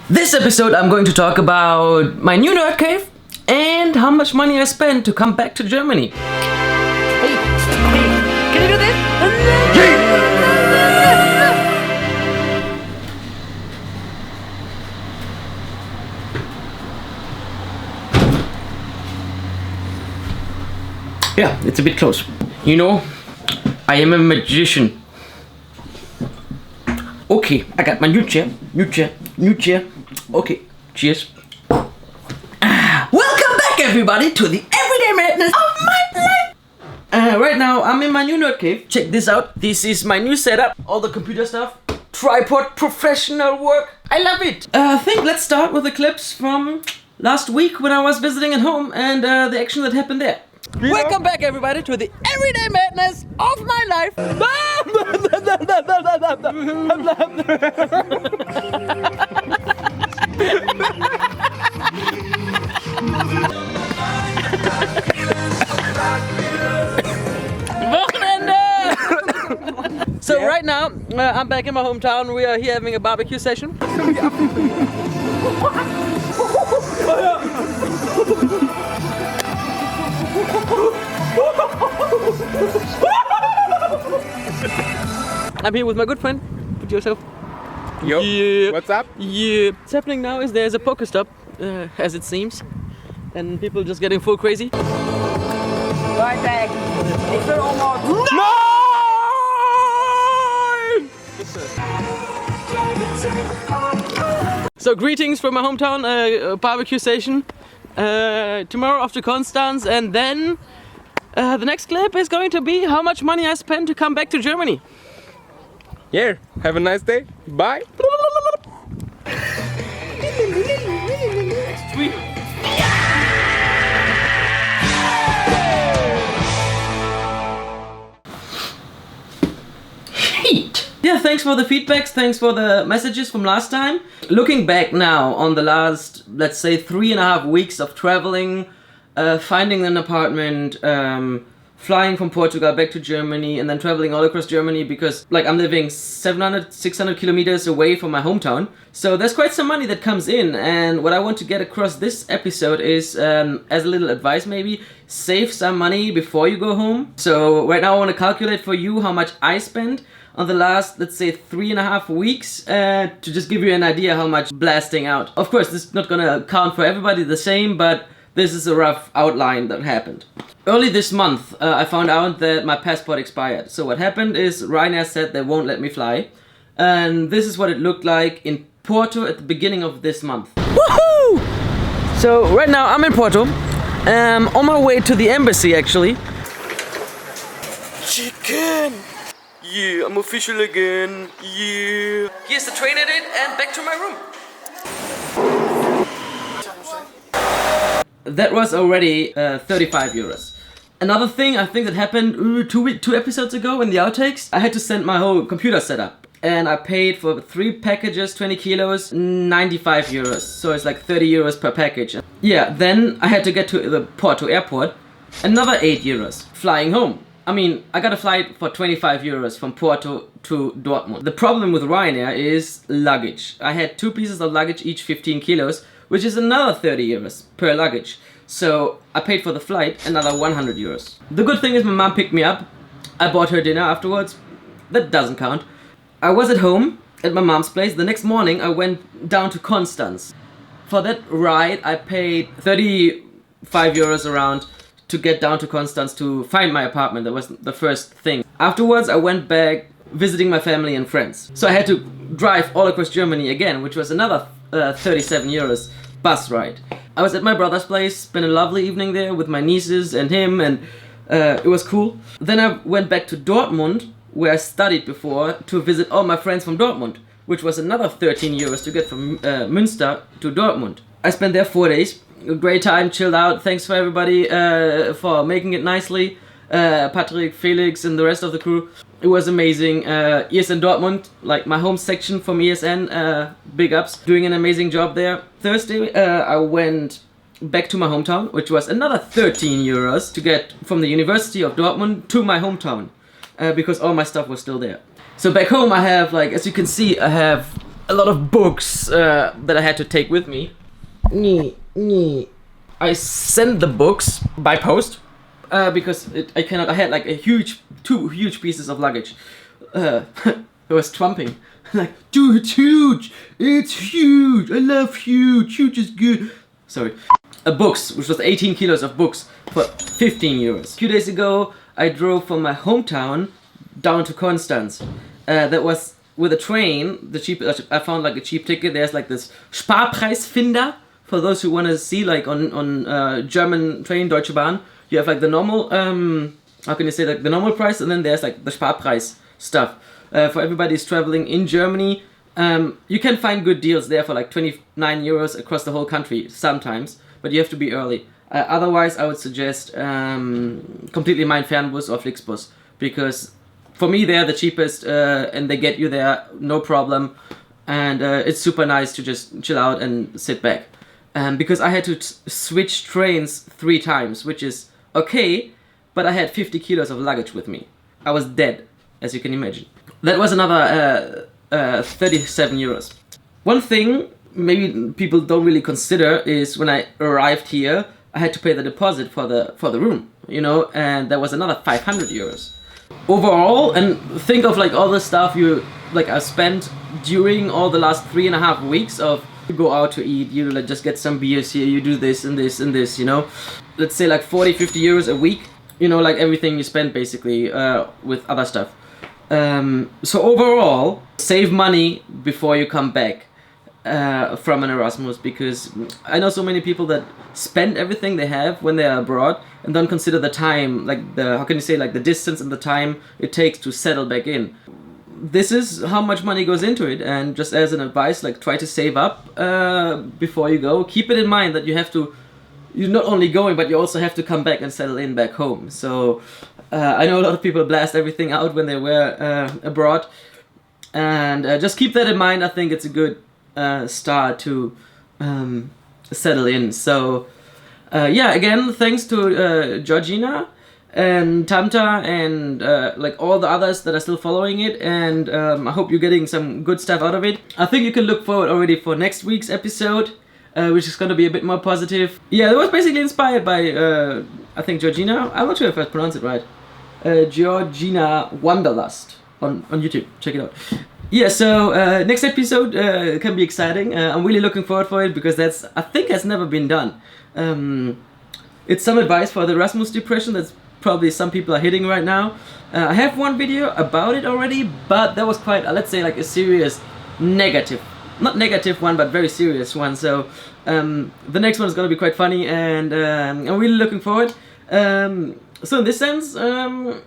This episode I'm going to talk about my new nerd cave and how much money I spent to come back to Germany. Hey, can you do this? Yeah, it's a bit close. You know, I am a magician. Okay, I got my new chair. Okay, cheers. Welcome back, everybody, to the everyday madness of my life. Right now, I'm in my new nerd cave. Check this out. This is my new setup. All the computer stuff. Tripod, professional work. I love it. I think let's start with the clips from last week when I was visiting at home and the action that happened there. Welcome back, everybody, to the everyday madness of my life. So right now, I'm back in my hometown. We are here having a barbecue session. I'm here with my good friend. Put yourself. Yo, Yeah. what's up? Yeah. What's happening now is there's a Pokestop, as it seems, and people just getting full crazy. Right back. Ik ben almost. So greetings from my hometown barbecue station. Tomorrow off to Constance, and then the next clip is going to be how much money I spent to come back to Germany. Yeah, have a nice day. Bye. Sweet. Heat. Yeah, thanks for the feedbacks, thanks for the messages from last time. Looking back now on the last, let's say, 3.5 weeks of traveling, finding an apartment, flying from Portugal back to Germany, and then traveling all across Germany because, like, I'm living 700, 600 kilometers away from my hometown. So there's quite some money that comes in, and what I want to get across this episode is, as a little advice maybe, save some money before you go home. So right now I want to calculate for you how much I spent on the last, let's say, 3.5 weeks, to just give you an idea how much blasting out. Of course, this is not gonna count for everybody the same, but this is a rough outline that happened. Early this month, I found out that my passport expired. So what happened is Ryanair said they won't let me fly. And this is what it looked like in Porto at the beginning of this month. Woohoo! So right now I'm in Porto. On my way to the embassy, actually. Chicken! Yeah, I'm official again. Yeah. Here's the train edit and back to my room. That was already 35 euros. Another thing I think that happened two episodes ago in the outtakes, I had to send my whole computer setup. And I paid for 3 packages, 20 kilos, 95 euros. So it's like 30 euros per package. Yeah, then I had to get to the Porto airport. Another 8 euros. Flying home. I mean, I got a flight for 25 euros from Porto to Dortmund. The problem with Ryanair is luggage. I had 2 pieces of luggage, each 15 kilos, which is another 30 euros per luggage. So I paid for the flight, another 100 euros. The good thing is my mom picked me up. I bought her dinner afterwards. That doesn't count. I was at home at my mom's place. The next morning I went down to Constance. For that ride I paid 35 euros around to get down to Constance to find my apartment. That was the first thing. Afterwards I went back visiting my family and friends. So I had to drive all across Germany again, which was another 37 euros bus ride. I was at my brother's place, spent a lovely evening there with my nieces and him, and it was cool. Then I went back to Dortmund, where I studied before, to visit all my friends from Dortmund, which was another 13 euros to get from Münster to Dortmund. I spent there 4 days. A great time, chilled out. Thanks for everybody for making it nicely. Patrick, Felix, and the rest of the crew. It was amazing. ESN Dortmund, like my home section from ESN, big ups, doing an amazing job there. Thursday, I went back to my hometown, which was another 13 euros to get from the University of Dortmund to my hometown, because all my stuff was still there. So back home I have, like, as you can see, I have a lot of books that I had to take with me. I sent the books by post because I cannot. I had like two huge pieces of luggage. It was trumping. Like, dude, it's huge. It's huge. I love huge. Huge is good. Sorry. Books, which was 18 kilos of books for 15 euros. A few days ago, I drove from my hometown down to Konstanz. That was with a train. The cheap. I found like a cheap ticket. There's like this Sparpreisfinder for those who want to see like on German train, Deutsche Bahn. You have like the normal. How can you say, like the normal price, and then there's like the Sparpreis stuff. For everybody who's traveling in Germany, you can find good deals there for like 29 euros across the whole country sometimes, but you have to be early. Otherwise, I would suggest completely mein Fernbus or Flixbus, because for me they're the cheapest and they get you there no problem, and it's super nice to just chill out and sit back. Because I had to switch trains 3 times, which is okay, but I had 50 kilos of luggage with me. I was dead, as you can imagine. That was another 37 euros. One thing maybe people don't really consider is when I arrived here, I had to pay the deposit for the room, you know, and that was another 500 euros. Overall, and think of like all the stuff I spent during all the last 3.5 weeks of you go out to eat, you like just get some beers here, you do this and this and this, you know. Let's say like 40-50 euros a week, you know, like everything you spend basically with other stuff. So overall, save money before you come back from an Erasmus, because I know so many people that spend everything they have when they are abroad and don't consider the time, like the distance and the time it takes to settle back in. This is how much money goes into it, and just as an advice, like try to save up before you go. Keep it in mind that you're not only going, but you also have to come back and settle in back home. So I know a lot of people blast everything out when they were abroad, and just keep that in mind. I think it's a good start to settle in. So yeah, again, thanks to Georgina and Tamta and like all the others that are still following it, and I hope you're getting some good stuff out of it. I think you can look forward already for next week's episode, which is going to be a bit more positive. Yeah, it was basically inspired by I think Georgina. I'm not sure if I pronounced it right. Georgina Wanderlust on YouTube. Check it out. Yeah, so next episode can be exciting. I'm really looking forward for it, because I think has never been done. It's some advice for the Erasmus depression that's probably some people are hitting right now. I have one video about it already, but that was quite, let's say, like a serious negative, not negative one, but very serious one. So the next one is going to be quite funny, and I'm really looking forward. So in this sense,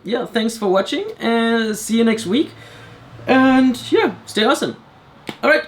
yeah, thanks for watching, and see you next week. And yeah, stay awesome. Alright.